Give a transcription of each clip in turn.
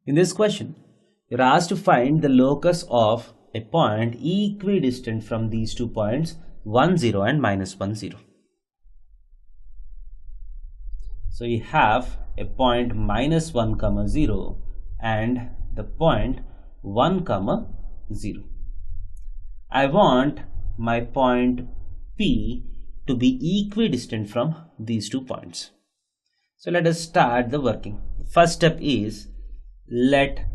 In this question, you're asked to find the locus of a point equidistant from these 2 points 1, 0 and -1, 0. So you have a point -1, 0 and the point 1, 0. I want my point P to be equidistant from these 2 points. So let us start the working. The first step is let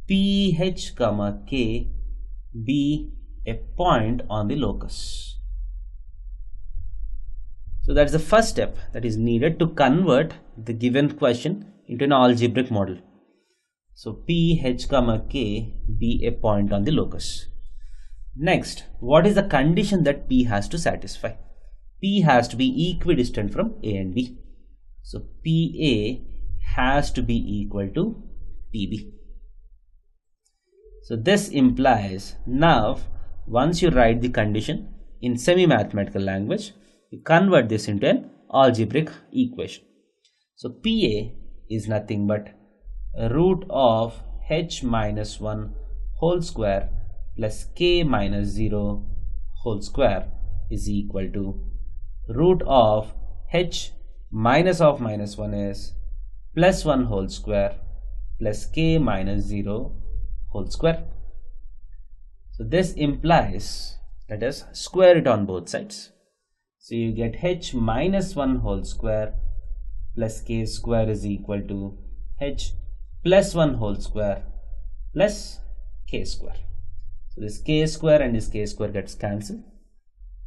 PH, K be a point on the locus. So that's the first step that is needed to convert the given question into an algebraic model. So PH, K be a point on the locus. Next, what is the condition that P has to satisfy? P has to be equidistant from A and B. So PA has to be equal to PB. So this implies, now once you write the condition in semi-mathematical language, you convert this into an algebraic equation. So PA is nothing but root of h minus 1 whole square plus k minus 0 whole square is equal to root of h minus of minus 1 is plus 1 whole square plus k minus 0 whole square. So this implies, let us square it on both sides. So you get h minus 1 whole square plus k square is equal to h plus 1 whole square plus k square. So this k square and this k square gets cancelled.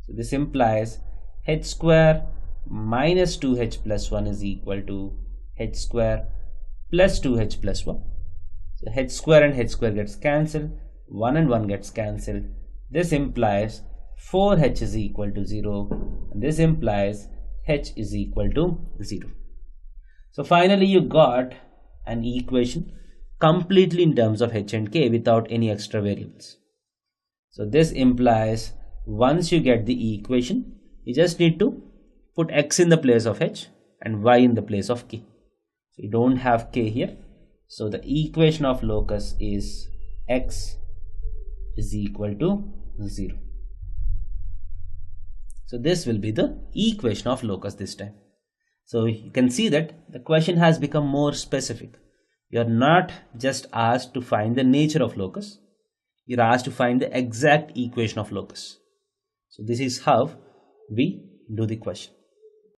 So this implies h square minus 2h plus 1 is equal to h square plus 2h plus 1. So h square and h square gets cancelled, 1 and 1 gets cancelled. This implies 4h is equal to 0 and this implies h is equal to 0. So finally you got an equation completely in terms of h and k without any extra variables. So this implies once you get the equation, you just need to put x in the place of h and y in the place of k. So you don't have k here. So the equation of locus is x is equal to 0. So this will be the equation of locus this time. So you can see that the question has become more specific. You are not just asked to find the nature of locus. You are asked to find the exact equation of locus. So this is how we do the question.